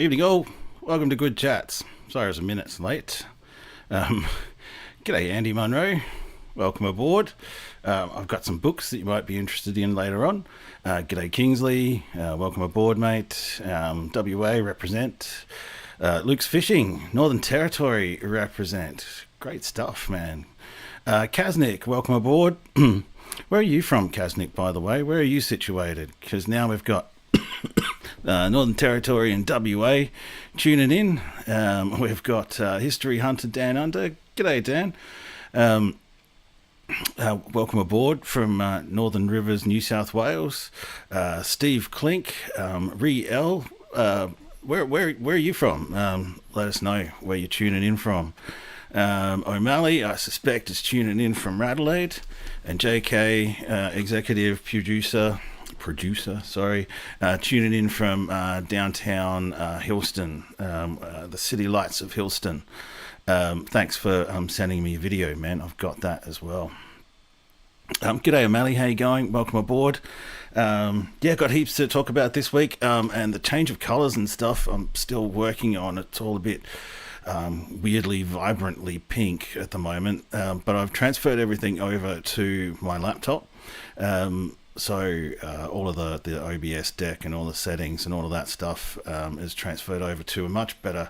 Evening all, welcome to Good Chats. Sorry I was a minute late. G'day Andy Munro, welcome aboard. I've got some books that you might be interested in later on. G'day Kingsley, welcome aboard mate. WA represent. Luke's Fishing, Northern Territory represent. Great stuff, man. Kaznik, welcome aboard. Where are you from, Kaznik, by the way? Where are you situated? Because now we've got Northern Territory and WA tuning in. We've got History Hunter Dan Under. G'day, Dan. Welcome aboard from Northern Rivers, New South Wales. Steve Klink, Re-L. Where are you from? Let us know where you're tuning in from. O'Malley, I suspect, is tuning in from Radelaide. And JK, executive producer, tuning in from downtown Hillston, the city lights of Hillston. Thanks for sending me a video, man. I've got that as well. G'day O'Malley, how you going? Welcome aboard. Got heaps to talk about this week, and the change of colours and stuff I'm still working on. It's all a bit weirdly, vibrantly pink at the moment, but I've transferred everything over to my laptop. So all of the OBS deck and all the settings and all of that stuff is transferred over to a much better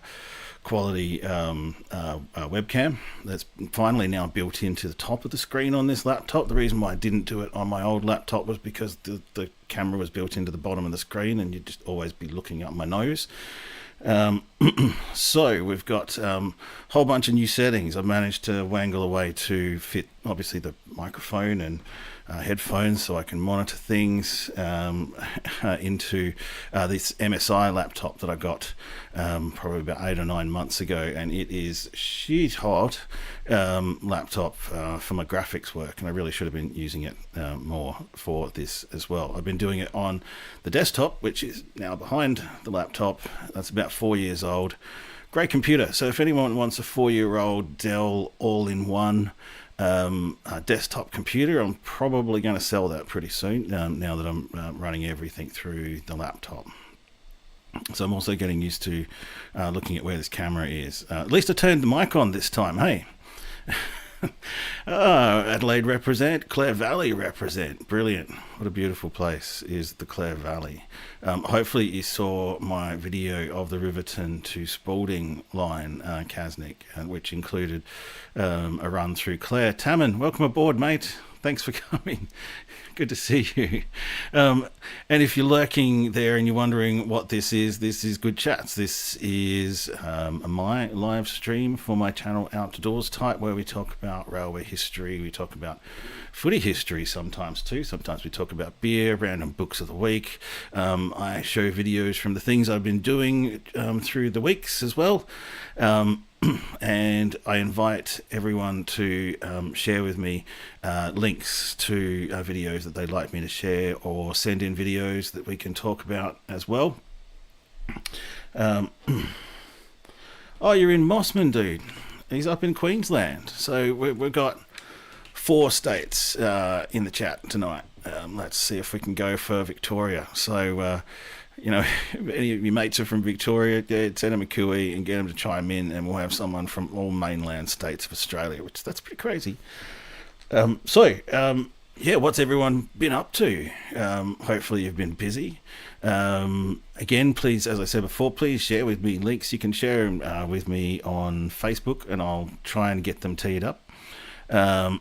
quality webcam that's finally now built into the top of the screen on this laptop. The reason why I didn't do it on my old laptop was because the camera was built into the bottom of the screen and you'd just always be looking up my nose. So we've got a whole bunch of new settings. I've managed to wangle away to fit obviously the microphone and headphones so I can monitor things into this MSI laptop that I got probably about 8 or 9 months ago, and it is shit hot laptop for my graphics work, and I really should have been using it more for this as well. I've been doing it on the desktop, which is now behind the laptop. That's about 4 years old. Great computer. So if anyone wants a 4-year-old Dell all-in-one desktop computer, I'm probably going to sell that pretty soon now that I'm running everything through the laptop. So I'm also getting used to looking at where this camera is. At least I turned the mic on this time, hey. Adelaide represent, Clare Valley represent. Brilliant. What a beautiful place is the Clare Valley. Hopefully you saw my video of the Riverton to Spalding line, Kaznik, which included a run through Clare. Tammin, welcome aboard, mate. Thanks for coming. Good to see you. And if you're lurking there and you're wondering what this is Good Chats. This is my live stream for my channel Outdoors Type, where we talk about railway history, we talk about footy history sometimes too. Sometimes we talk about beer, random books of the week. I show videos from the things I've been doing through the weeks as well. And I invite everyone to share with me links to videos that they'd like me to share, or send in videos that we can talk about as well. Oh, you're in Mossman, dude. He's up in Queensland. So we've got 4 states in the chat tonight. Let's see if we can go for Victoria. So if any of your mates are from Victoria, send them a cooey and get them to chime in, and we'll have someone from all mainland states of Australia, which that's pretty crazy. What's everyone been up to? Hopefully you've been busy. Again, please, as I said before, please share with me links. You can share them with me on Facebook, and I'll try and get them teed up. You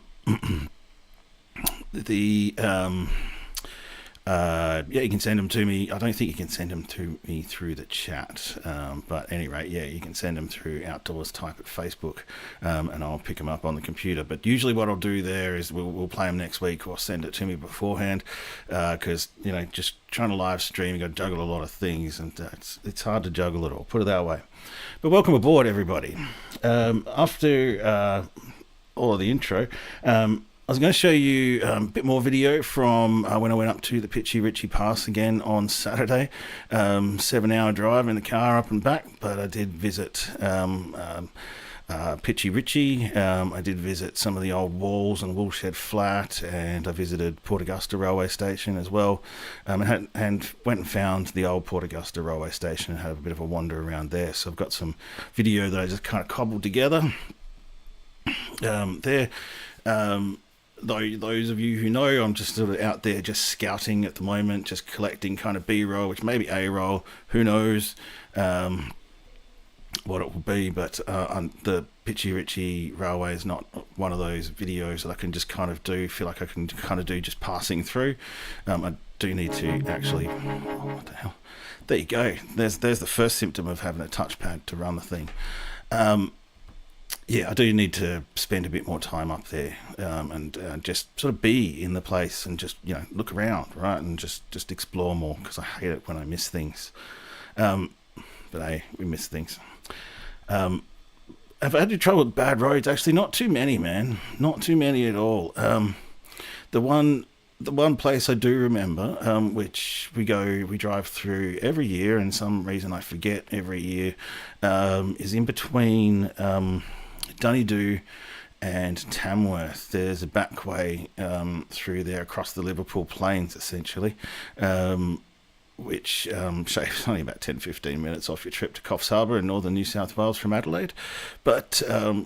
can send them to me. I don't think you can send them to me through the chat, but at any rate, you can send them through Outdoors Type at Facebook, and I'll pick them up on the computer. But usually what I'll do there is we'll play them next week, or send it to me beforehand, because just trying to live stream, you got to juggle a lot of things, and it's hard to juggle it all, put it that way. But welcome aboard, everybody. After all of the intro, I was going to show you a bit more video from when I went up to the Pitchy Ritchie Pass again on Saturday. 7-hour drive in the car up and back, but I did visit Pitchy Ritchie. I did visit some of the old walls and Woolshed Flat, and I visited Port Augusta railway station as well, and went and found the old Port Augusta railway station and had a bit of a wander around there. So I've got some video that I just kind of cobbled together there. Those of you who know, I'm just sort of out there just scouting at the moment, just collecting kind of B-roll, which may be A-roll, who knows what it will be, but the Pitchy Ritchie Railway is not one of those videos that I can just kind of feel like I can kind of do just passing through. I do need to actually, what the hell, there you go, there's the first symptom of having a touchpad to run the thing. Yeah, I do need to spend a bit more time up there, and just sort of be in the place and just, look around, right, and just explore more, because I hate it when I miss things. But hey, we miss things. Have I had any trouble with bad roads? Actually, not too many, man. Not too many at all. The one place I do remember, which we drive through every year, and some reason I forget every year, is in between Dunedoo and Tamworth. There's a back way through there across the Liverpool Plains, essentially, which shaves only about 10-15 minutes off your trip to Coffs Harbour in northern New South Wales from Adelaide. But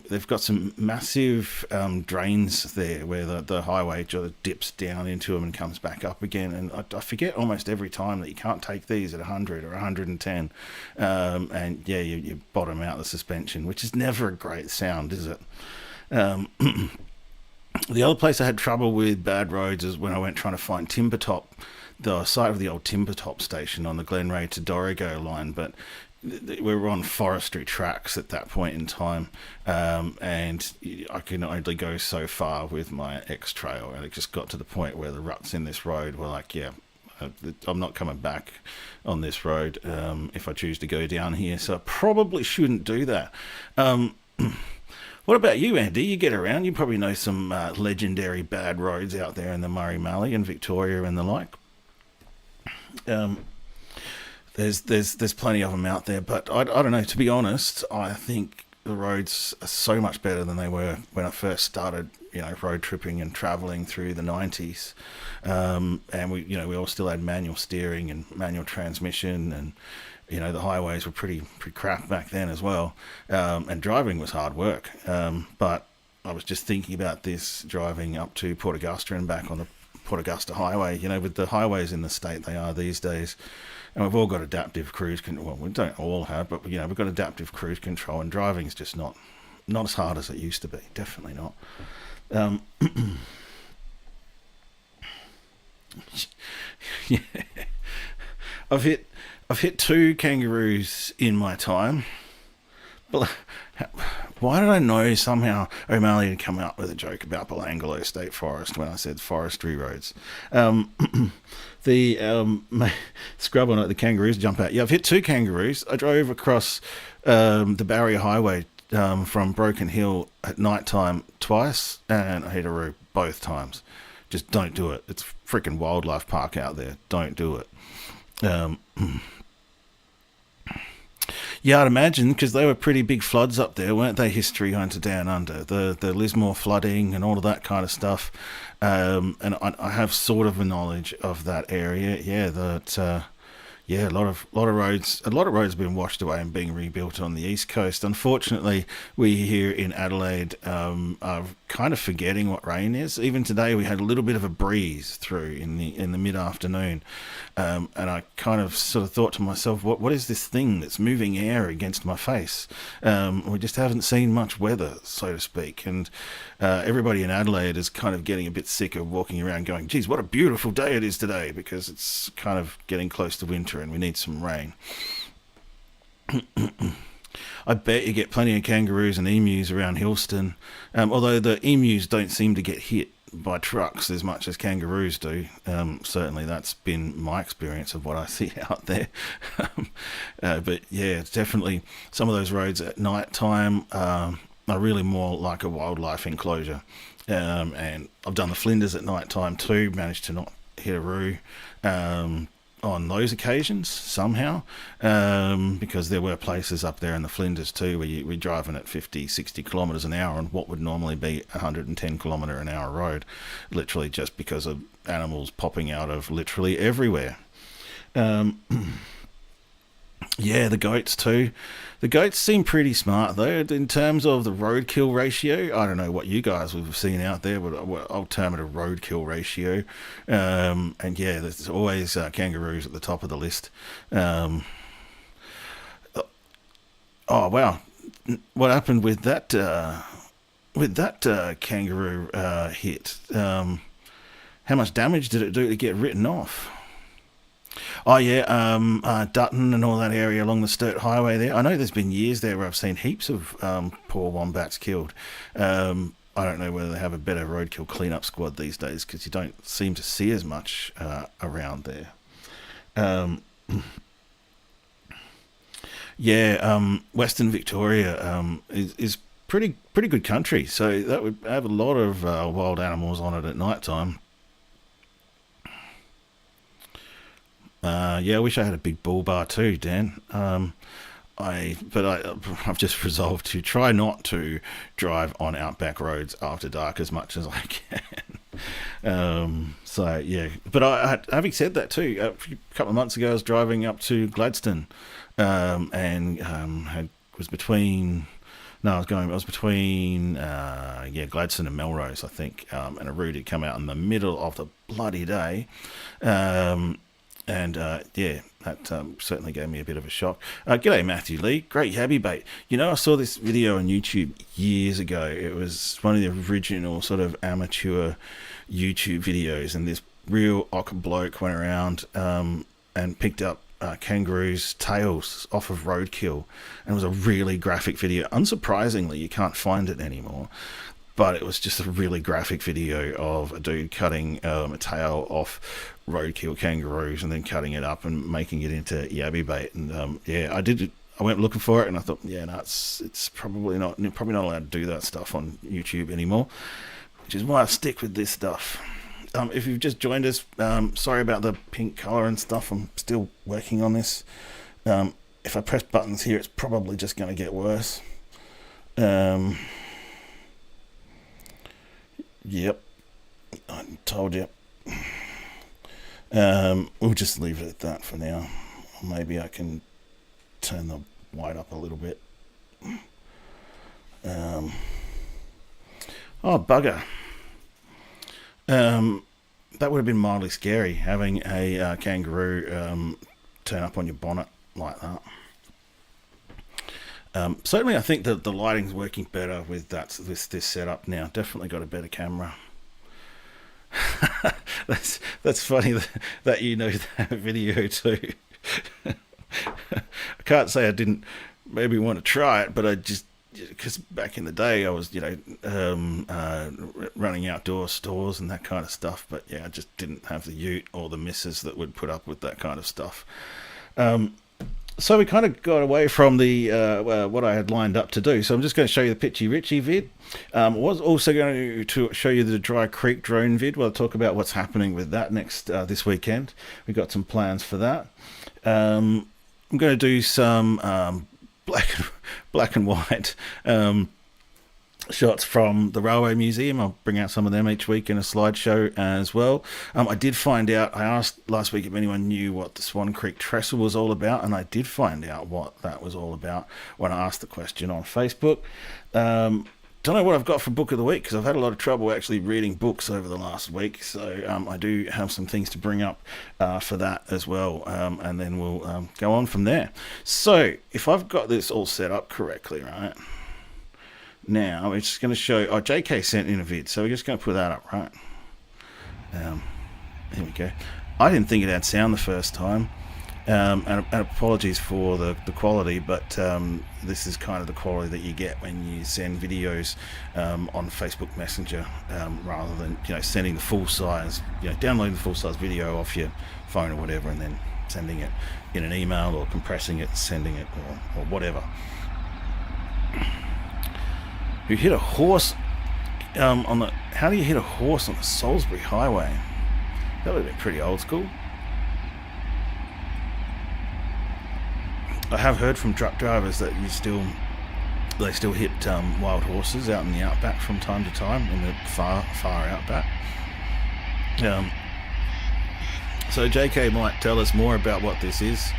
they've got some massive drains there where the highway just dips down into them and comes back up again. And I forget almost every time that you can't take these at 100 or 110. And yeah, you bottom out the suspension, which is never a great sound, is it? The other place I had trouble with bad roads is when I went trying to find Timbertop, the site of the old Timbertop station on the Glenray to Dorrigo line, but we were on forestry tracks at that point in time, and I could only go so far with my X-Trail, and it just got to the point where the ruts in this road were like, yeah, I'm not coming back on this road if I choose to go down here, so I probably shouldn't do that. What about you, Andy? You get around, you probably know some legendary bad roads out there in the Murray-Mallee and Victoria and the like. There's plenty of them out there, but I don't know, to be honest, I think the roads are so much better than they were when I first started, road tripping and traveling through the 90s. And we all still had manual steering and manual transmission, and the highways were pretty crap back then as well. And driving was hard work. But I was just thinking about this, driving up to Port Augusta and back on the Port Augusta Highway, with the highways in the state they are these days, and we've all got adaptive cruise control. Well, we don't all have, but we've got adaptive cruise control, and driving's just not as hard as it used to be. Definitely not. Yeah. I've hit 2 kangaroos in my time. But why did I know somehow O'Malley had come up with a joke about Belangolo State Forest when I said forestry roads? The scrub on it, the kangaroos jump out. Yeah, I've hit 2 kangaroos. I drove across the Barrier Highway from Broken Hill at night time twice, and I hit a roo both times. Just don't do it. It's a freaking wildlife park out there. Don't do it. Yeah, I'd imagine, because they were pretty big floods up there, weren't they? History Hunter down under the Lismore flooding and all of that kind of stuff. And I have sort of a knowledge of that area. Yeah, a lot of roads have been washed away and being rebuilt on the east coast. Unfortunately, we here in Adelaide are kind of forgetting what rain is. Even today, we had a little bit of a breeze through in the mid afternoon, and I kind of sort of thought to myself, what is this thing that's moving air against my face? We just haven't seen much weather, so to speak, and everybody in Adelaide is kind of getting a bit sick of walking around going, geez, what a beautiful day it is today, because it's kind of getting close to winter and we need some rain. I bet you get plenty of kangaroos and emus around Hillston, although the emus don't seem to get hit by trucks as much as kangaroos do. Certainly that's been my experience of what I see out there. But yeah, it's definitely some of those roads at night time are really more like a wildlife enclosure. And I've done the Flinders at night time too, managed to not hit a roo. on those occasions somehow, because there were places up there in the Flinders too where we're driving at 50, 60 kilometres an hour on what would normally be 110 kilometre an hour road, literally just because of animals popping out of literally everywhere. Yeah, the goats too. The goats seem pretty smart though in terms of the roadkill ratio. I don't know what you guys have seen out there, but I'll term it a roadkill ratio. And yeah, there's always kangaroos at the top of the list. Oh wow, what happened with that? Kangaroo hit? How much damage did it do to get written off? Oh yeah, Dutton and all that area along the Sturt Highway there. I know there's been years there where I've seen heaps of poor wombats killed. I don't know whether they have a better roadkill cleanup squad these days because you don't seem to see as much around there. Western Victoria is pretty good country, so that would have a lot of wild animals on it at night time. I wish I had a big bull bar too, Dan. I've just resolved to try not to drive on outback roads after dark as much as I can. Having said that too, a couple of months ago I was driving up to Gladstone, was between Gladstone and Melrose, I think, and a route had come out in the middle of the bloody day. That certainly gave me a bit of a shock. G'day, Matthew Lee. Great yabby bait. You know, I saw this video on YouTube years ago. It was one of the original sort of amateur YouTube videos, and this real ock bloke went around and picked up kangaroos' tails off of roadkill. And it was a really graphic video. Unsurprisingly, you can't find it anymore. But it was just a really graphic video of a dude cutting a tail off roadkill kangaroos and then cutting it up and making it into yabby bait. And I did it. I went looking for it and I thought, it's probably not allowed to do that stuff on YouTube anymore, which is why I stick with this stuff. If you've just joined us, sorry about the pink colour and stuff. I'm still working on this. If I press buttons here, it's probably just going to get worse. Yep, I told you. We'll just leave it at that for now. Maybe I can turn the white up a little bit. Oh, bugger. That would have been mildly scary, having a kangaroo turn up on your bonnet like that. Certainly, I think that the lighting's working better with this setup now. Definitely got a better camera. That's funny that you know that video too. I can't say I didn't maybe want to try it, but I just, because back in the day I was running outdoor stores and that kind of stuff. But yeah, I just didn't have the ute or the missus that would put up with that kind of stuff. So we kind of got away from the what I had lined up to do. So I'm just going to show you the Pitchy Richie vid. I was also going to show you the Dry Creek drone vid. We'll talk about what's happening with that next this weekend. We've got some plans for that. I'm going to do some black and white shots from the Railway Museum. I'll bring out some of them each week in a slideshow as well. I did find out, I asked last week if anyone knew what the Swan Creek Trestle was all about, and I did find out what that was all about when I asked the question on Facebook. Don't know what I've got for book of the week, because I've had a lot of trouble actually reading books over the last week, so I do have some things to bring up for that as well, and then we'll go on from there. So if I've got this all set up correctly, right? Now, we're just going to show... Oh, JK sent in a vid, so we're just going to put that up, right? There we go. I didn't think it had sound the first time. And apologies for the quality, but this is kind of the quality that you get when you send videos on Facebook Messenger, rather than sending the full size, downloading the full size video off your phone or whatever, and then sending it in an email or compressing it, sending it, or whatever. You hit a horse on the... How do you hit a horse on the Salisbury Highway? That would have been pretty old school. I have heard from truck drivers that they still hit wild horses out in the outback from time to time, in the far outback. So JK might tell us more about what this is.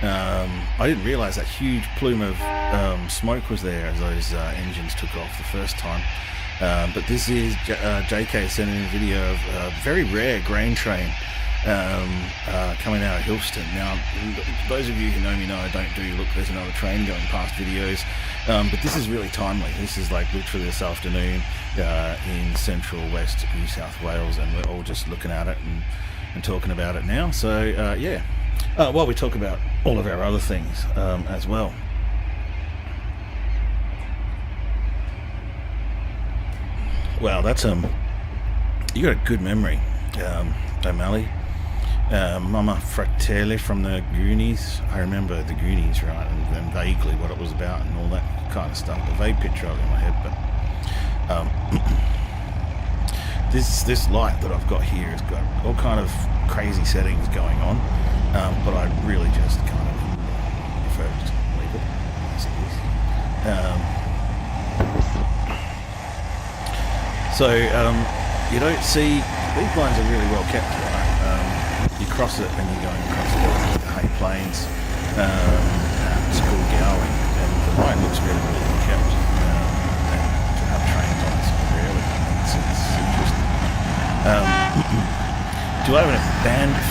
I didn't realise that huge plume of smoke was there as those engines took off the first time. But this is JK sending a video of a very rare grain train coming out of Hilston. Now, those of you who know me know I don't do look, there's another train going past videos, but this is really timely. This is like literally this afternoon in central west New South Wales, and we're all just looking at it and talking about it now. So yeah, while we talk about all of our other things as well. Wow, that's you got a good memory, O'Malley. Mama Fratelli from the Goonies. I remember the Goonies, right, and vaguely what it was about and all that kind of stuff. A vague picture of it in my head, but this light that I've got here has got all kind of crazy settings going on, but I really just kind of prefer to just leave it as it is. So you don't see, these lines are really well kept, right? You cross it and you're going across the Hay Plains at School Gowing, and the line looks really, really well kept. And to have trains on it rarely, it's interesting. Do I have a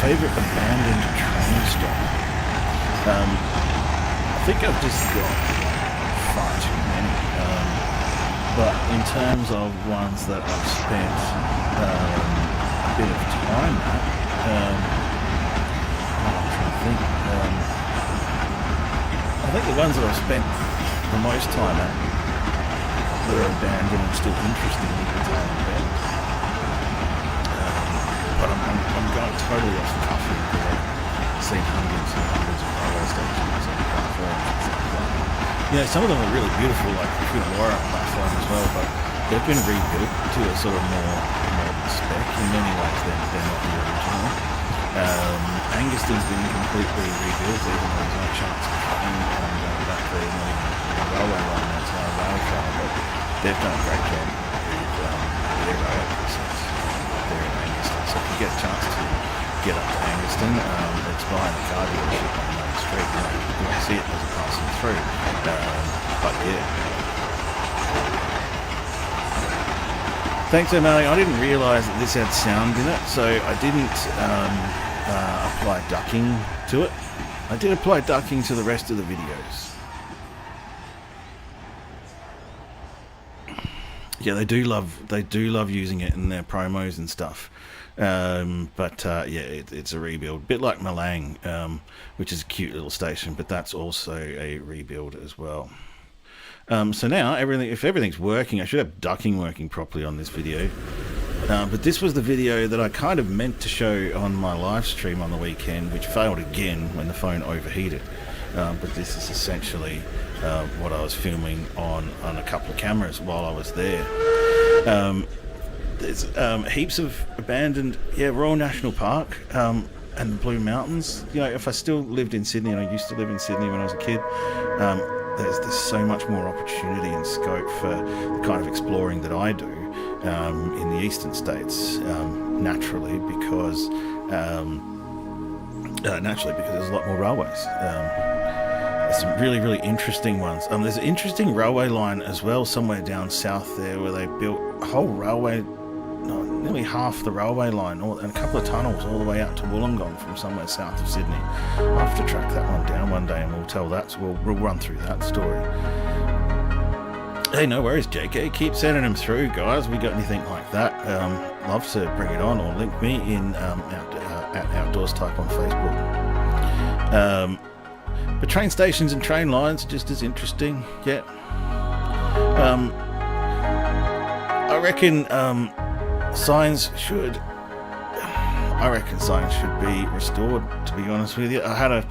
favourite abandoned train stop? I think I've just got far too many. But in terms of ones that I've spent a bit of time at, I'm trying to think. I think the ones that I've spent the most time at that are abandoned and still interesting me to time about. But I'm going totally off the cuff here because I've seen hundreds and hundreds of railway stations and platforms and stuff like that. You know, some of them are really beautiful, like the Coonawarra platform as well, but they've been rebuilt to a sort of more modern spec. In many ways, they're not the original. Anguston's been completely rebuilt, even though there's no chance of train going back there, not even the railway line, that's not a rail trail, but they've done a great job with their rail assets there in Anguston. So if you get a chance to get up to Anguston, it's behind the car dealership on the main street. You don't see it as it passing through, but yeah. Thanks, O'Malley. I didn't realise that this had sound in it, so I didn't apply ducking to it. I did apply ducking to the rest of the videos. Yeah, they do love using it in their promos and stuff. But yeah, it's a rebuild, a bit like Malang, which is a cute little station, but that's also a rebuild as well. So now if everything's working, I should have ducking working properly on this video. But this was the video that I kind of meant to show on my live stream on the weekend, which failed again when the phone overheated. But this is essentially what I was filming on a couple of cameras while I was there. There's heaps of abandoned, Royal National Park and the Blue Mountains. You know, if I still lived in Sydney, and I used to live in Sydney when I was a kid, there's so much more opportunity and scope for the kind of exploring that I do in the eastern states, naturally because there's a lot more railways. There's some really, really interesting ones. There's an interesting railway line as well somewhere down south there where they built a whole railway, nearly half the railway line, and a couple of tunnels all the way out to Wollongong from somewhere south of Sydney. I'll have to track that one down one day and we'll tell that, so we'll run through that story. Hey, no worries, JK. Keep sending them through, guys. We got anything like that, love to bring it on, or link me in at Outdoors Type on Facebook. But train stations and train lines are just as interesting. Yeah. I reckon signs should be restored, to be honest with you. I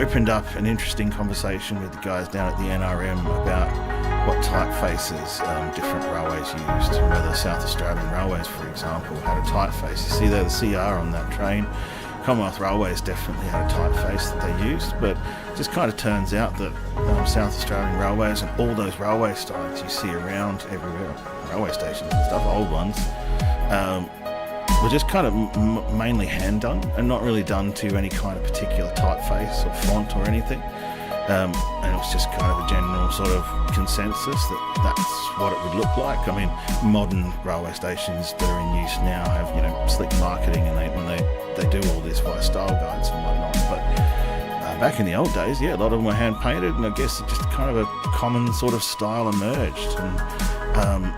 opened up an interesting conversation with the guys down at the NRM about what typefaces different railways used, whether South Australian Railways, for example, had a typeface. You see there the CR on that train, Commonwealth Railways definitely had a typeface that they used, but it just kind of turns out that South Australian Railways and all those railway styles you see around everywhere, railway stations and stuff, old ones, were just kind of mainly hand done and not really done to any kind of particular typeface or font or anything. And it was just kind of a general sort of consensus that that's what it would look like. I mean, modern railway stations that are in use now have, you know, slick marketing, and they do all this via style guides and whatnot. But back in the old days, yeah, a lot of them were hand painted, and I guess it just kind of a common sort of style emerged. And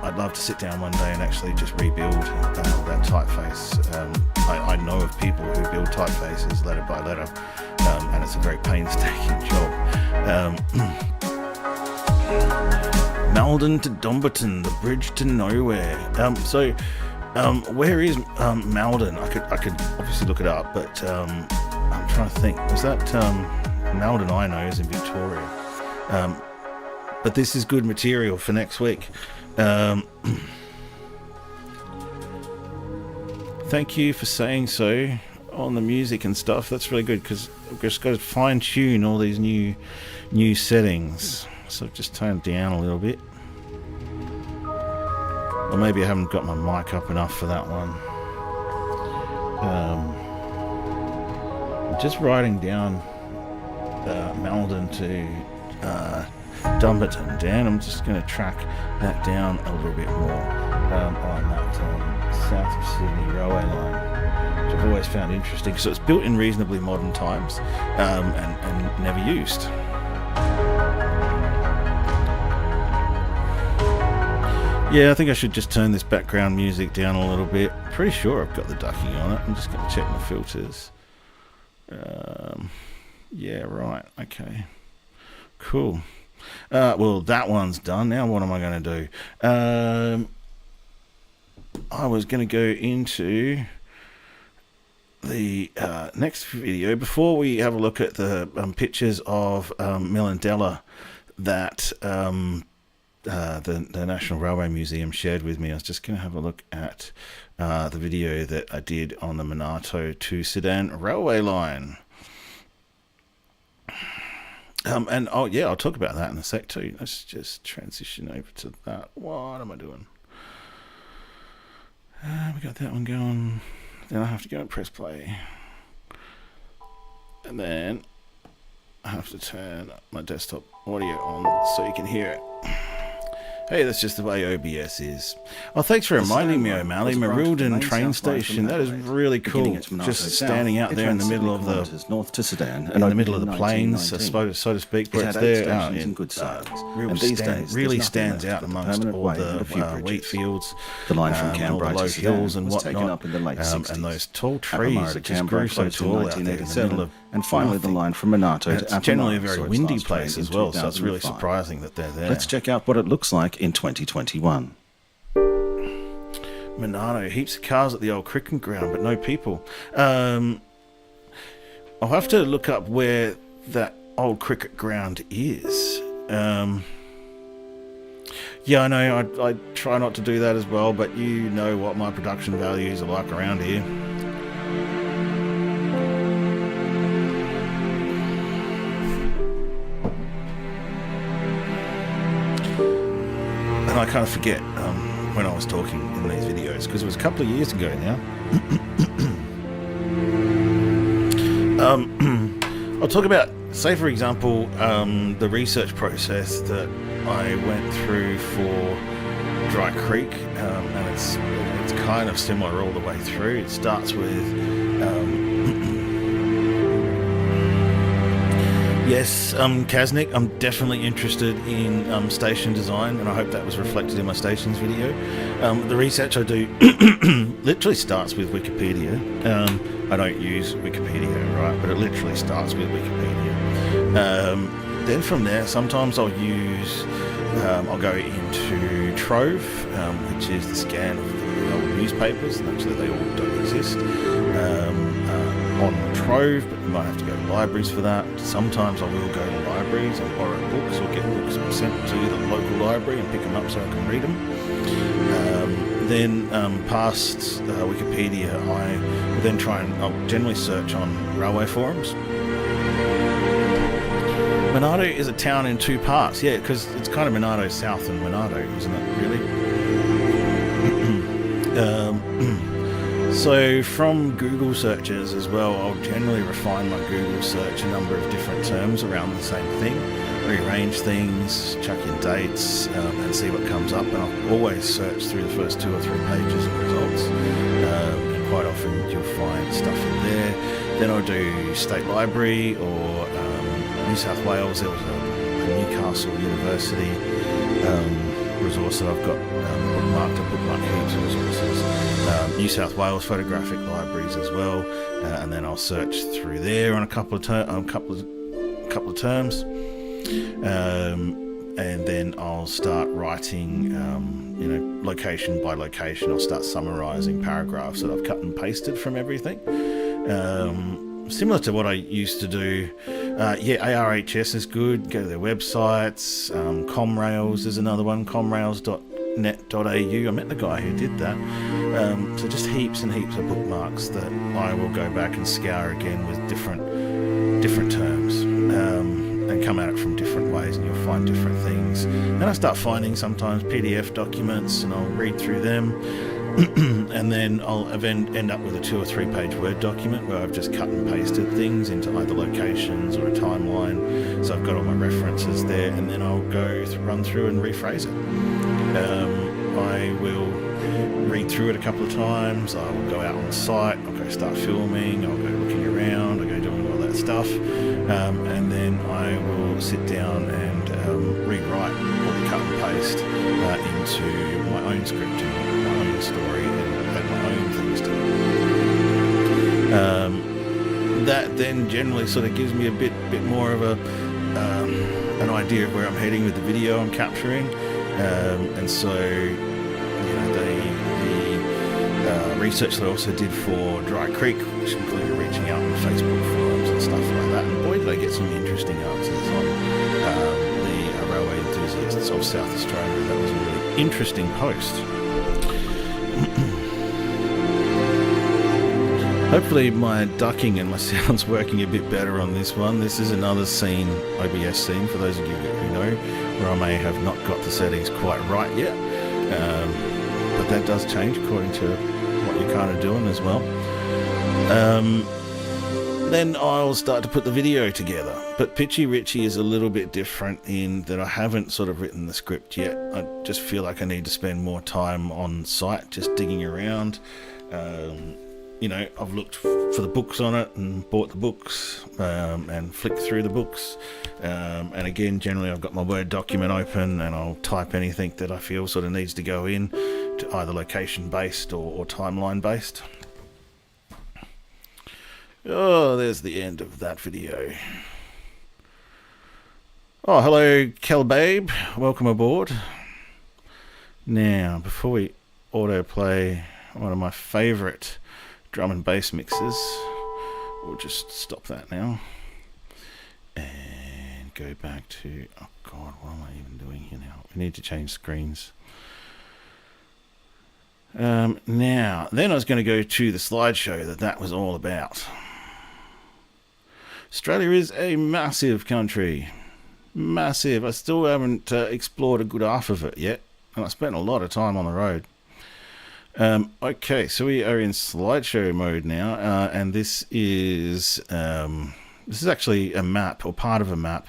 I'd love to sit down one day and actually just rebuild that typeface. I know of people who build typefaces letter by letter, and it's a very painstaking job. Malden to Domberton, the bridge to nowhere. So where is Malden? I could obviously look it up, but I'm trying to think. Was that Malden? I know is in Victoria. But this is good material for next week. Thank you for saying so on the music and stuff. That's really good, because I've just got to fine tune all these new settings. So I've just toned down a little bit. Or maybe I haven't got my mic up enough for that one. I'm just writing down Malden to Dumbarton, Dan. I'm just going to track that down a little bit more on that South of Sydney railway line, which I've always found interesting. So it's built in reasonably modern times and never used. Yeah, I think I should just turn this background music down a little bit. Pretty sure I've got the ducking on it. I'm just going to check my filters. Yeah, right. Okay. Cool. Well, that one's done. Now what am I going to do? I was going to go into the next video. Before we have a look at the pictures of Millandella that the National Railway Museum shared with me, I was just going to have a look at the video that I did on the Monarto to Sedan railway line. And oh yeah, I'll talk about that in a sec too. Let's just transition over to that. What am I doing? We got that one going. Then I have to go and press play. And then I have to turn my desktop audio on so you can hear it. Hey, that's just the way OBS is. Oh, thanks for reminding me, O'Malley. Marildan train station. That is really cool. Just standing out there in the middle of the north to Sedan, in the middle of the plains, so to speak, where it's there. Really stands out amongst all the wheat fields, the line from Canberra low to Sedan hills and was taken whatnot, up in the late 60s. And those tall trees that just grew so tall out there in the middle of. And finally, the line from Monarto to It's generally a very windy place as well, so it's really surprising that they're there. Let's check out what it looks like in 2021. Monarto, heaps of cars at the old cricket ground, but no people. I'll have to look up where that old cricket ground is. Yeah, I know, I try not to do that as well, but you know what my production values are like around here. And I kind of forget when I was talking in these videos, because it was a couple of years ago now. I'll talk about, say for example, the research process that I went through for Dry Creek, and it's kind of similar all the way through. It starts with yes, Kaznik, I'm definitely interested in station design, and I hope that was reflected in my stations video. The research I do literally starts with Wikipedia. I don't use Wikipedia, right, but it literally starts with Wikipedia. Then from there, sometimes I'll go into Trove, which is the scan of the old newspapers, and actually they all don't exist. On Trove, but you might have to go to libraries for that. Sometimes I will go to libraries and borrow books or get books sent to the local library and pick them up so I can read them. Then past Wikipedia, I then I'll generally search on railway forums. Monado is a town in two parts, yeah, because it's kind of Monado South and Monado, isn't it, really? So from Google searches as well, I'll generally refine my Google search a number of different terms around the same thing, rearrange things, chuck in dates, and see what comes up. And I'll always search through the first 2 or 3 pages of results. And quite often you'll find stuff in there. Then I'll do State Library or New South Wales. There was a Newcastle University resource that I've got bookmarked. I bookmark heaps of resources. New South Wales photographic libraries as well, and then I'll search through there on a couple of terms, and then I'll start writing, location by location. I'll start summarising paragraphs that I've cut and pasted from everything. Similar to what I used to do. ARHS is good. Go to their websites. Comrails is another one. Comrails.net.au. I met the guy who did that. So just heaps and heaps of bookmarks that I will go back and scour again with different terms, and come at it from different ways, and you'll find different things. Then I start finding sometimes PDF documents, and I'll read through them. And then I'll end up with a 2 or 3 page Word document where I've just cut and pasted things into either locations or a timeline. So I've got all my references there, and then I'll run through and rephrase it. I will read through it a couple of times. I will go out on site. I'll go start filming. I'll go looking around. I'll go doing all that stuff. And then I will sit down and rewrite all the cut and paste into my own scripting, my own story, and add my own things to it. That then generally sort of gives me a bit more of an idea of where I'm heading with the video I'm capturing, and so the research that I also did for Dry Creek, which included reaching out on Facebook forums and stuff like that, and boy did I get some interesting answers on the railway enthusiasts of South Australia. That was a really interesting post. Hopefully my ducking and my sound's working a bit better on this one. This is another scene, OBS scene, for those of you who know, where I may have not got the settings quite right yet. But that does change according to what you're kind of doing as well. Then I'll start to put the video together. But Pitchy Richie is a little bit different in that I haven't sort of written the script yet. I just feel like I need to spend more time on site, just digging around. I've looked for the books on it and bought the books and flicked through the books. And again, generally I've got my Word document open and I'll type anything that I feel sort of needs to go in, to either location-based or timeline-based. Oh, there's the end of that video. Oh, hello, Kelbabe. Welcome aboard. Now, before we autoplay one of my favourite drum and bass mixes, we'll just stop that now and go back to, oh god, what am I even doing here now? We need to change screens. Now, then I was going to go to the slideshow that was all about. Australia is a massive country. Massive. I still haven't explored a good half of it yet, and I spent a lot of time on the road. Okay, so we are in slideshow mode now, and this is actually a map, or part of a map,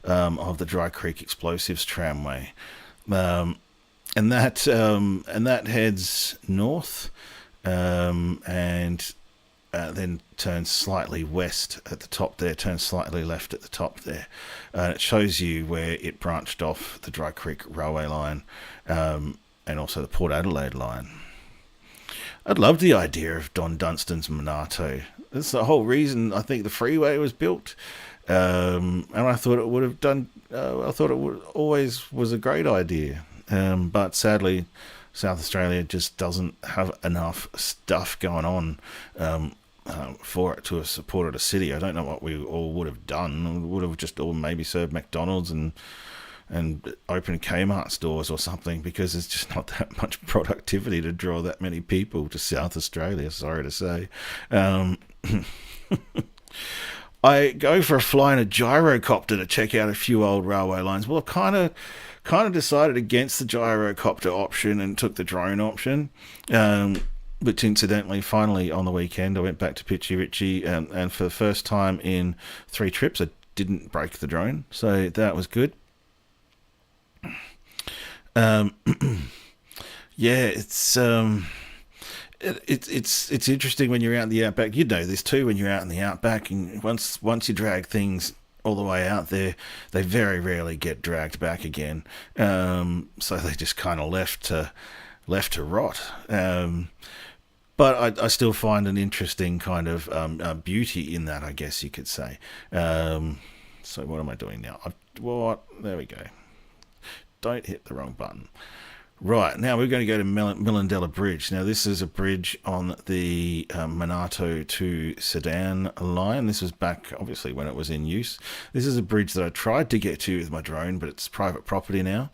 of the Dry Creek Explosives Tramway, and that heads north, and then turns slightly west at the top there, turns slightly left at the top there. It shows you where it branched off the Dry Creek Railway line, and also the Port Adelaide line. I loved the idea of Don Dunstan's Monarto. That's the whole reason I think the freeway was built, and I thought it would have done. I thought it always was a great idea, but sadly, South Australia just doesn't have enough stuff going on for it to have supported a city. I don't know what we all would have done. We would have just all maybe served McDonald's and and open Kmart stores or something, because there's just not that much productivity to draw that many people to South Australia, sorry to say. I go for a fly in a gyrocopter to check out a few old railway lines. Well, I kind of decided against the gyrocopter option and took the drone option. Which incidentally, finally on the weekend, I went back to Pitchy Ritchie, and for the first time in 3 trips, I didn't break the drone, so that was good. Yeah, it's interesting when you're out in the outback. You know this too, when you're out in the outback, and once you drag things all the way out there, they very rarely get dragged back again. So they just kind of left to rot. But I still find an interesting kind of beauty in that, I guess you could say. So what am I doing now? There we go. Don't hit the wrong button. Right, now we're going to go to Millandella Bridge. Now this is a bridge on the Monarto to Sedan line. This was back, obviously, when it was in use. This is a bridge that I tried to get to with my drone, but it's private property now.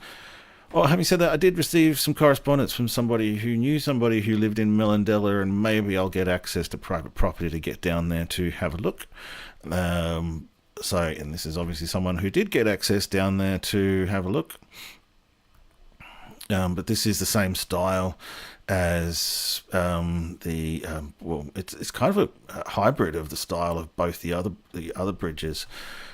Well, having said that, I did receive some correspondence from somebody who knew somebody who lived in Millandella, and maybe I'll get access to private property to get down there to have a look. And this is obviously someone who did get access down there to have a look. But this is the same style as it's kind of a hybrid of the style of both the other bridges,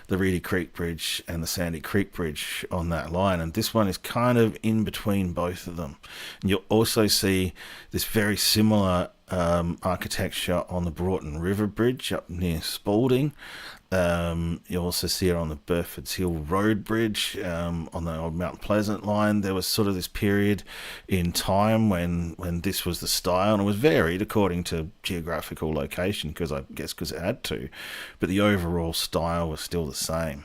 the Reedy Creek Bridge and the Sandy Creek Bridge on that line, and this one is kind of in between both of them. And you'll also see this very similar architecture on the Broughton River Bridge up near Spalding. You'll also see it on the Burfords Hill Road Bridge, on the old Mount Pleasant line. There was sort of this period in time when this was the style, and it was varied according to geographical location, because it had to, but the overall style was still the same.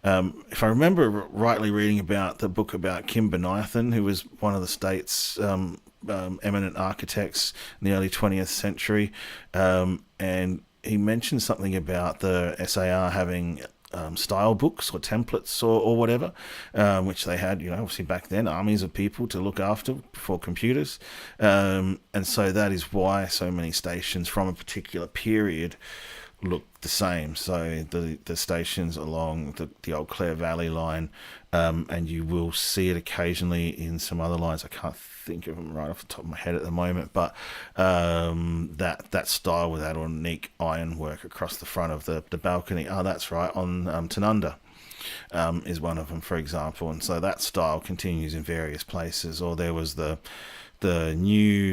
If I remember rightly reading about the book about Kim Bonython, who was one of the state's eminent architects in the early 20th century, and he mentioned something about the SAR having style books or templates or whatever, which they had, obviously back then, armies of people to look after before computers. And so that is why so many stations from a particular period look the same. So the stations along the old Clare Valley line, and you will see it occasionally in some other lines. I can't think of them right off the top of my head at the moment, but that style with that unique ironwork across the front of the balcony. Oh, that's right, on Tanunda is one of them, for example. And so that style continues in various places. Or there was it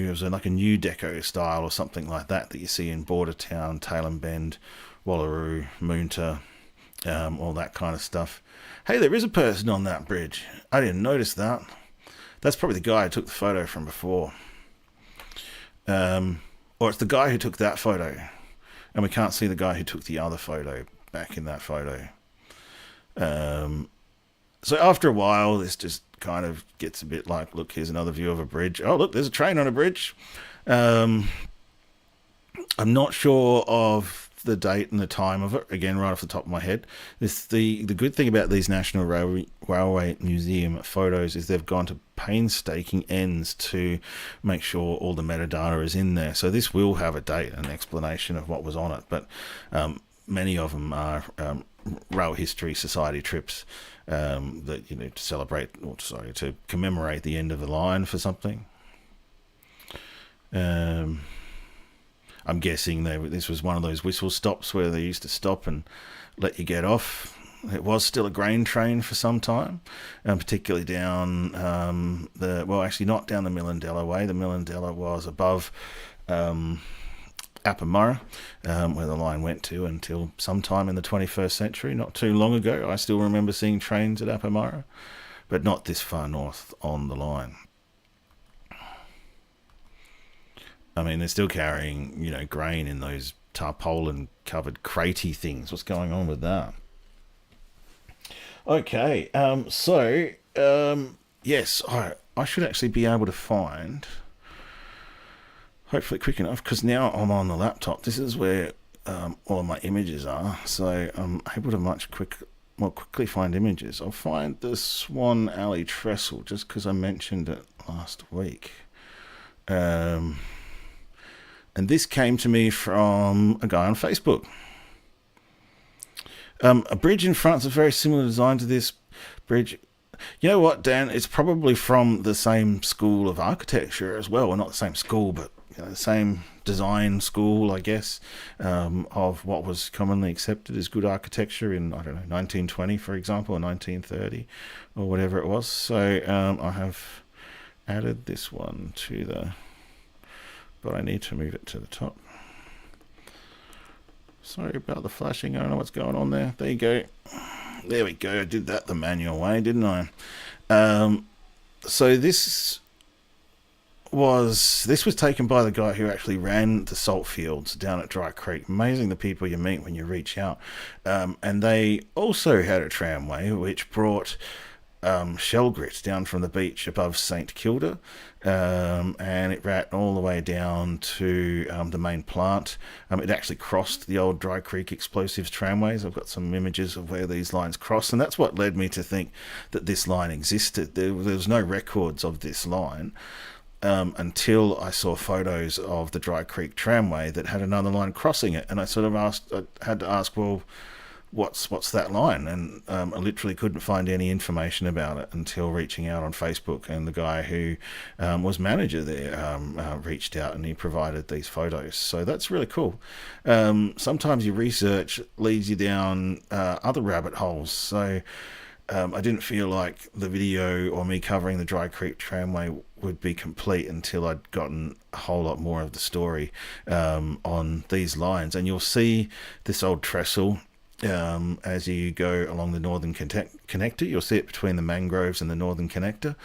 was like a new deco style or something like that you see in Bordertown, Tailem Bend, Wallaroo, Moonta, all that kind of stuff. Hey, there is a person on that bridge. I didn't notice that. That's probably the guy I took the photo from before. Or it's the guy who took that photo, and we can't see the guy who took the other photo back in that photo. So after a while, this just kind of gets a bit like, look, here's another view of a bridge. Oh, look, there's a train on a bridge. I'm not sure of the date and the time of it, again, right off the top of my head. The good thing about these National Railway Museum photos is they've gone to painstaking ends to make sure all the metadata is in there. So this will have a date and an explanation of what was on it, but many of them are Rail History Society trips that, to commemorate the end of the line for something. I'm guessing this was one of those whistle stops where they used to stop and let you get off. It was still a grain train for some time, particularly down actually not down the Millandella way. The Millandella was above Appamurra, where the line went to until sometime in the 21st century, not too long ago. I still remember seeing trains at Appamurra, but not this far north on the line. I mean, they're still carrying, grain in those tarpaulin-covered cratey things. What's going on with that? Okay, yes, I should actually be able to find, hopefully quick enough, because now I'm on the laptop. This is where all of my images are, so I'm able to quickly find images. I'll find the Swan Alley Trestle just because I mentioned it last week. And this came to me from a guy on Facebook. A bridge in France is very similar design to this bridge. You know what, Dan? It's probably from the same school of architecture as well. Well, not the same school, but the same design school, I guess, of what was commonly accepted as good architecture in, 1920, for example, or 1930, or whatever it was. So I have added this one to the... But I need to move it to the top. Sorry about the flashing. I don't know what's going on there. There you go. There we go. I did that the manual way, didn't I? So this was taken by the guy who actually ran the salt fields down at Dry Creek. Amazing the people you meet when you reach out. And they also had a tramway which brought shell grit down from the beach above St Kilda, and it ran all the way down to the main plant. It actually crossed the old Dry Creek explosives tramways. I've got some images of where these lines cross, and that's what led me to think that this line existed. There was no records of this line until I saw photos of the Dry Creek tramway that had another line crossing it, and I had to ask, well, what's that line? And I literally couldn't find any information about it until reaching out on Facebook, and the guy who was manager there reached out, and he provided these photos. So that's really cool. Sometimes your research leads you down other rabbit holes. So I didn't feel like the video or me covering the Dry Creek tramway would be complete until I'd gotten a whole lot more of the story on these lines. And you'll see this old trestle as you go along the Northern Connector. You'll see it between the mangroves and the Northern Connector.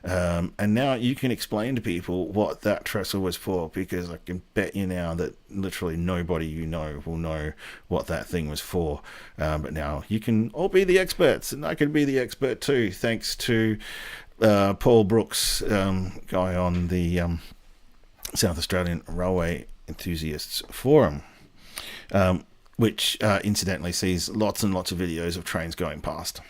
And now you can explain to people what that trestle was for, because I can bet you now that literally nobody you know will know what that thing was for. But now you can all be the experts, and I can be the expert too, thanks to Paul Brooks, guy on the South Australian Railway Enthusiasts Forum, which incidentally sees lots and lots of videos of trains going past.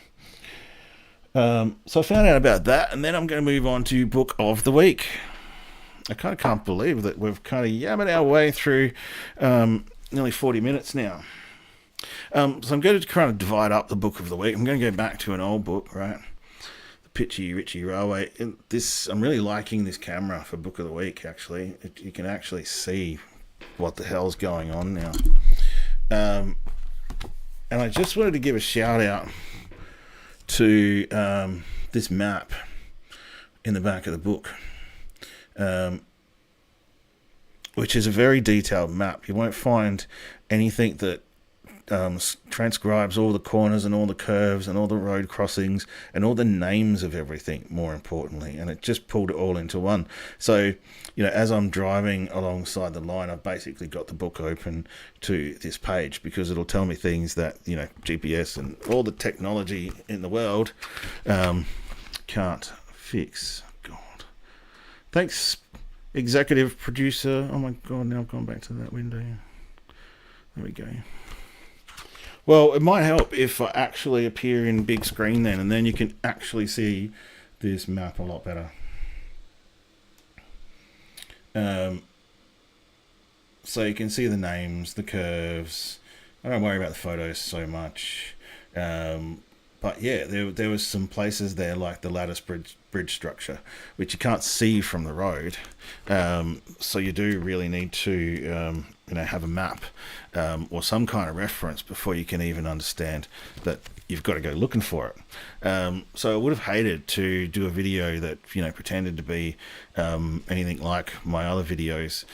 So I found out about that, and then I'm going to move on to Book of the Week. I kind of can't believe that we've kind of yammered our way through nearly 40 minutes now. So I'm going to kind of divide up the Book of the Week. I'm going to go back to an old book, right? The Pitchy Ritchie Railway. I'm really liking this camera for Book of the Week, actually. You can actually see what the hell's going on now. And I just wanted to give a shout out to this map in the back of the book, which is a very detailed map. You won't find anything that transcribes all the corners and all the curves and all the road crossings and all the names of everything, more importantly, and it just pulled it all into one. So, as I'm driving alongside the line, I've basically got the book open to this page, because it'll tell me things that GPS and all the technology in the world can't fix. God, thanks, executive producer. Oh my God, now I've gone back to that window. There we go. Well, it might help if I actually appear in big screen then, and then you can actually see this map a lot better. So you can see the names, the curves. I don't worry about the photos so much. But yeah, there was some places there, like the lattice bridge structure, which you can't see from the road. So you do really need to have a map or some kind of reference before you can even understand that you've got to go looking for it. So I would have hated to do a video that pretended to be anything like my other videos,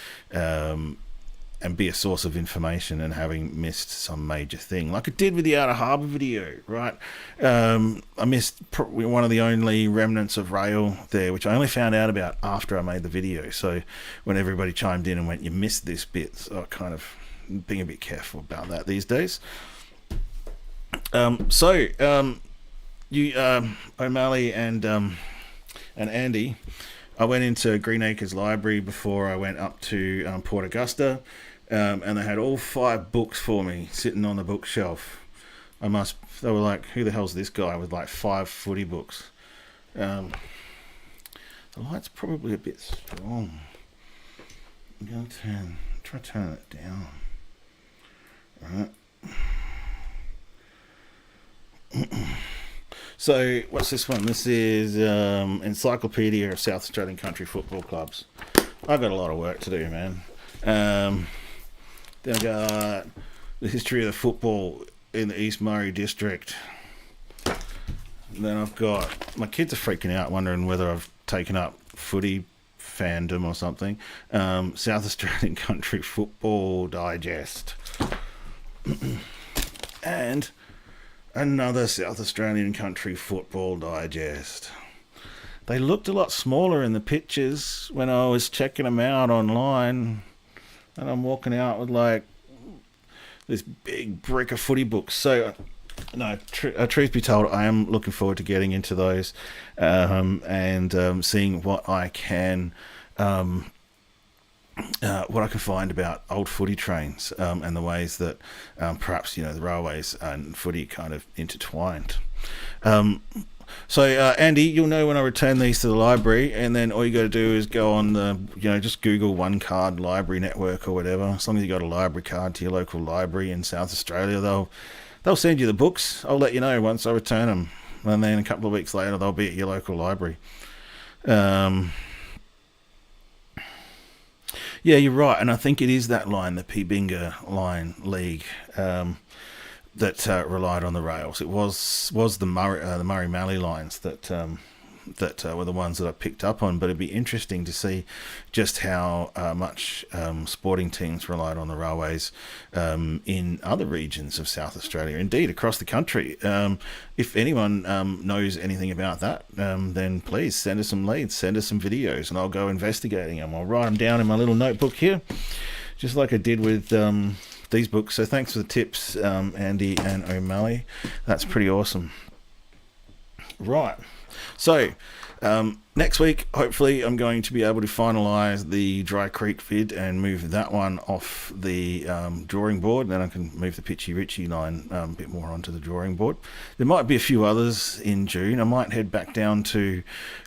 and be a source of information and having missed some major thing, like I did with the Outer Harbour video, right? I missed one of the only remnants of rail there, which I only found out about after I made the video. So when everybody chimed in and went, "You missed this bit," so I kind of being a bit careful about that these days. O'Malley and Andy, I went into Greenacres Library before I went up to Port Augusta, and they had all 5 books for me sitting on the bookshelf. They were like, who the hell's this guy with like 5 footy books? The light's probably a bit strong. I'm going to try turning it down. Right. So, what's this one? This is Encyclopedia of South Australian Country Football Clubs. I've got a lot of work to do, man. Then I got the history of the football in the East Murray district. Then I've got, my kids are freaking out, wondering whether I've taken up footy fandom or something. South Australian Country Football Digest. And another South Australian Country Football Digest. They looked a lot smaller in the pictures when I was checking them out online. And I'm walking out with like this big brick of footy books. So, no, truth be told, I am looking forward to getting into those and seeing what I can find about old footy trains and the ways that perhaps, the railways and footy kind of intertwined. So, Andy, you'll know when I return these to the library, and then all you got to do is go on the, just Google One Card Library Network or whatever. As long as you got a library card to your local library in South Australia, they'll send you the books. I'll let you know once I return them, and then a couple of weeks later they'll be at your local library. Yeah, you're right, and I think it is that line, the P-Binga line league, that relied on the rails. It was the Murray-Mallee lines that were the ones that I picked up on, but it'd be interesting to see just how much sporting teams relied on the railways in other regions of South Australia, indeed across the country. If anyone knows anything about that, then please send us some leads, send us some videos, and I'll go investigating them. I'll write them down in my little notebook here, just like I did with these books. So thanks for the tips, Andy and O'Malley. That's pretty awesome. Right. So, next week, hopefully, I'm going to be able to finalise the Dry Creek vid and move that one off the drawing board. Then I can move the Pitchy Richie line a bit more onto the drawing board. There might be a few others in June. I might head back down to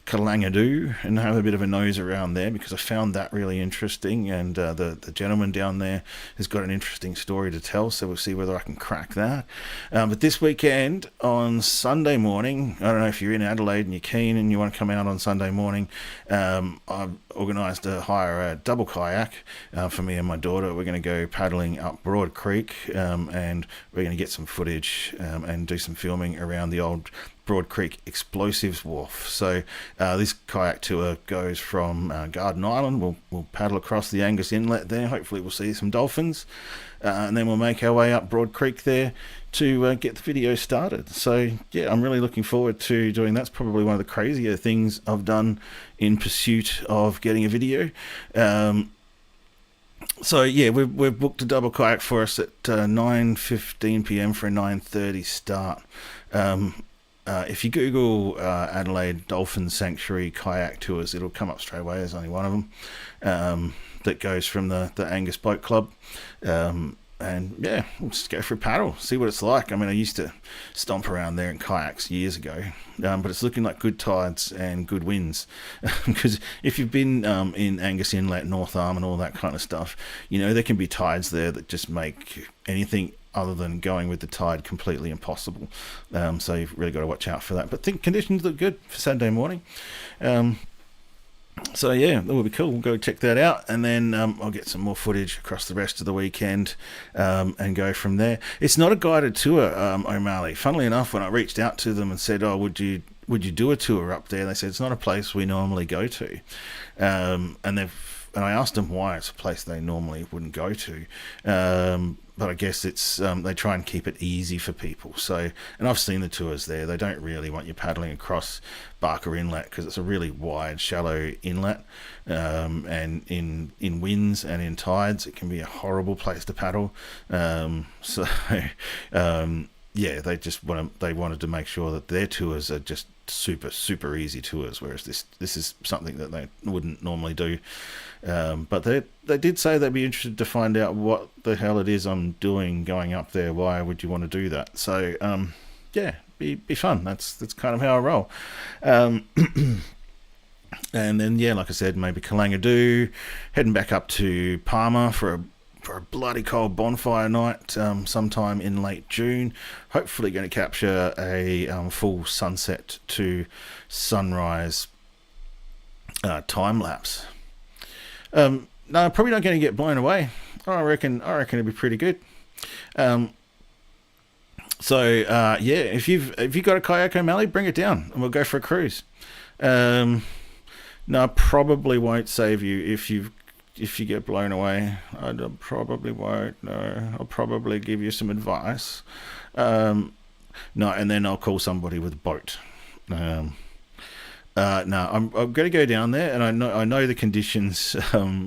Kalangadoo and have a bit of a nose around there, because I found that really interesting, and the gentleman down there has got an interesting story to tell, so we'll see whether I can crack that. But this weekend, on Sunday morning, I don't know if you're in Adelaide and you're keen and you want to come out on Sunday morning, I've organised to hire a double kayak for me and my daughter. We're going to go paddling up Broad Creek, and we're going to get some footage and do some filming around the old Broad Creek Explosives Wharf. So this kayak tour goes from Garden Island. We'll paddle across the Angus Inlet there. Hopefully we'll see some dolphins, and then we'll make our way up Broad Creek there to get the video started. So yeah, I'm really looking forward to doing that. That's probably one of the crazier things I've done in pursuit of getting a video. So yeah, we've booked a double kayak for us at 9:15 p.m. for a 9:30 start. If you Google Adelaide Dolphin Sanctuary Kayak Tours, it'll come up straight away. There's only one of them that goes from the Angus Boat Club. And yeah, we'll just go for a paddle, see what it's like. I mean, I used to stomp around there in kayaks years ago, but it's looking like good tides and good winds. Because if you've been in Angus Inlet, North Arm and all that kind of stuff, there can be tides there that just make anything other than going with the tide completely impossible. So you've really got to watch out for that. But I think conditions look good for Saturday morning. So yeah, that would be cool. We'll go check that out, and then I'll get some more footage across the rest of the weekend and go from there. It's not a guided tour, O'Malley. Funnily enough, when I reached out to them and said, "Oh, would you do a tour up there?" They said it's not a place we normally go to, and I asked them why it's a place they normally wouldn't go to. But I guess it's they try and keep it easy for people. So, and I've seen the tours there. They don't really want you paddling across Barker Inlet because it's a really wide, shallow inlet. And in winds and in tides, it can be a horrible place to paddle. Yeah, they wanted to make sure that their tours are just super easy tours, whereas this is something that they wouldn't normally do. But they did say they'd be interested to find out what the hell it is I'm doing going up there. Why would you want to do that? So yeah, be fun. That's kind of how I roll. And then, yeah, like I said, maybe Kalangadoo, heading back up to Palmer for a bloody cold bonfire night sometime in late June. Hopefully going to capture a full sunset to sunrise time lapse. No, probably not going to get blown away. I reckon it'll be pretty good. So yeah, if you've got a kayak, O'Malley, bring it down and we'll go for a cruise. No, I probably won't save you if you get blown away. I probably won't. No, I'll probably give you some advice. No, and then I'll call somebody with a boat. No, I'm going to go down there, and I know the conditions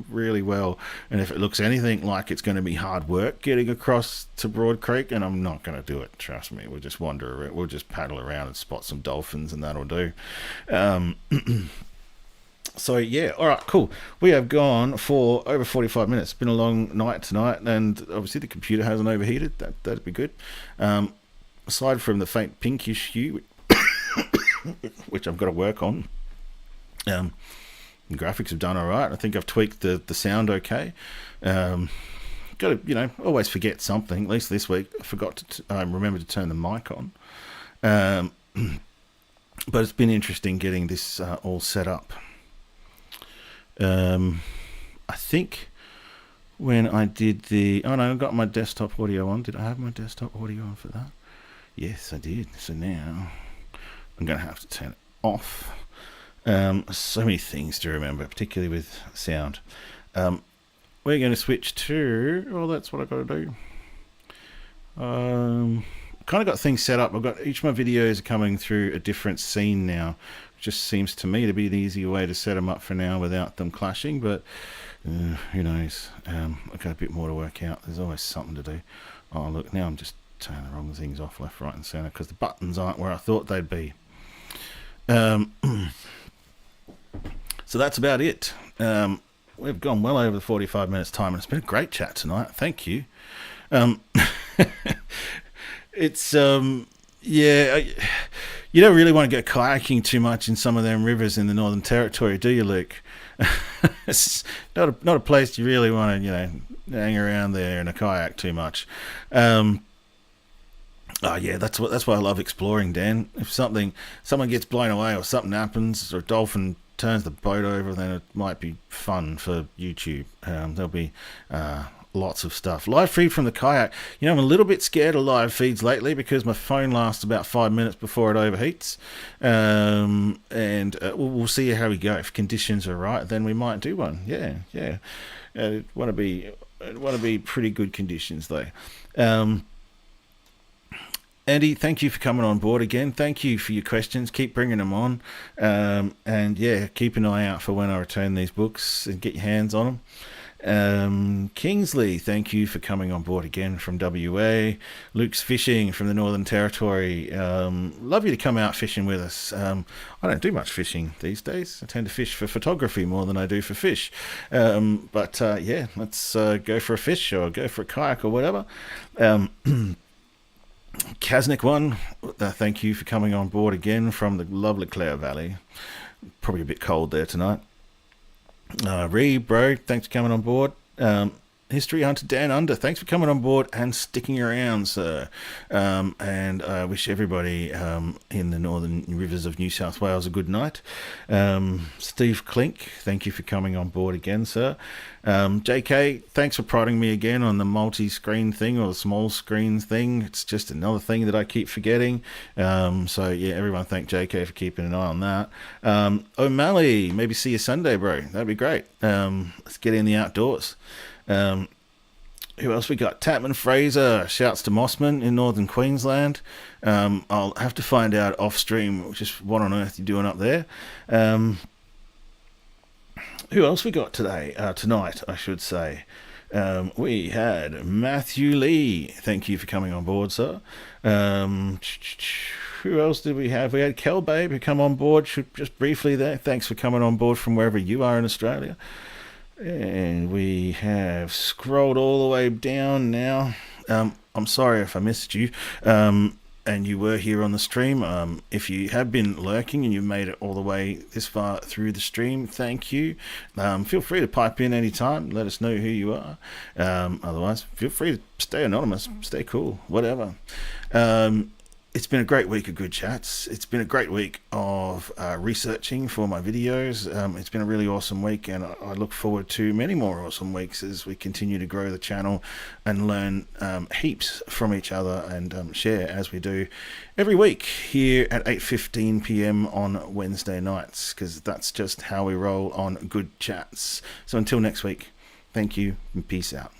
really well. And if it looks anything like it's going to be hard work getting across to Broad Creek, and I'm not going to do it. Trust me. We'll just wander around. We'll just paddle around and spot some dolphins, and that'll do. So yeah, all right, cool. We have gone for over 45 minutes. It's been a long night tonight, and obviously the computer hasn't overheated. That'd be good. Aside from the faint pinkish hue, which I've got to work on, the graphics have done all right. I think I've tweaked the sound okay. Got to always forget something. At least this week I forgot to remember to turn the mic on. But it's been interesting getting this all set up. I think when I did I got my desktop audio on. Did I have my desktop audio on for that? Yes, I did. So now I'm going to have to turn it off. So many things to remember, particularly with sound. We're going to switch to, well, that's what I've got to do. Kind of got things set up. I've got each of my videos are coming through a different scene now. Just seems to me to be the easier way to set them up for now without them clashing, but who knows. I've got a bit more to work out. There's always something to do. Oh look, now I'm just turning the wrong things off left, right and centre because the buttons aren't where I thought they'd be. So that's about it. We've gone well over the 45 minutes time, and it's been a great chat tonight. Thank you. It's yeah, you don't really want to go kayaking too much in some of them rivers in the Northern Territory, do you, Luke? It's not a place you really want to, hang around there in a kayak too much. Oh yeah, that's why I love exploring, Dan. If someone gets blown away or something happens or a dolphin turns the boat over, then it might be fun for YouTube. There'll be lots of stuff. Live feed from the kayak. I'm a little bit scared of live feeds lately because my phone lasts about 5 minutes before it overheats. And we'll see how we go. If conditions are right, then we might do one. Yeah. It want to be pretty good conditions though. Andy, thank you for coming on board again. Thank you for your questions. Keep bringing them on. And yeah, keep an eye out for when I return these books and get your hands on them. Kingsley, thank you for coming on board again from WA. Luke's Fishing from the Northern Territory. Love you to come out fishing with us. I don't do much fishing these days. I tend to fish for photography more than I do for fish. But yeah, let's go for a fish or go for a kayak or whatever. Kaznik one, thank you for coming on board again from the lovely Clare Valley. Probably a bit cold there tonight. Bro, thanks for coming on board. History Hunter Dan Under, thanks for coming on board and sticking around, sir. And I wish everybody in the northern rivers of New South Wales a good night. Steve Klink, thank you for coming on board again, sir. JK, thanks for prodding me again on the multi-screen thing or the small screen thing. It's just another thing that I keep forgetting. So yeah, everyone thank JK for keeping an eye on that. O'Malley, maybe see you Sunday, bro. That'd be great. Let's get in the outdoors. Who else we got? Tapman Fraser, shouts to Mossman in northern Queensland. I'll have to find out off stream just what on earth you're doing up there. Who else we got tonight, I should say. We had Matthew Lee. Thank you for coming on board, sir. Who Who else did we have? We had Kel Babe who come on board just briefly there. Thanks for coming on board from wherever you are in Australia. And we have scrolled all the way down now. I'm sorry if I missed you. And you were here on the stream. If you have been lurking and you made it all the way this far through the stream, thank you. Feel free to pipe in anytime. Let us know who you are. Otherwise, feel free to stay anonymous, stay cool, whatever. It's been a great week of good chats. It's been a great week of researching for my videos. It's been a really awesome week, and I look forward to many more awesome weeks as we continue to grow the channel and learn heaps from each other and share as we do every week here at 8:15 p.m. on Wednesday nights, because that's just how we roll on Good Chats. So until next week, thank you and peace out.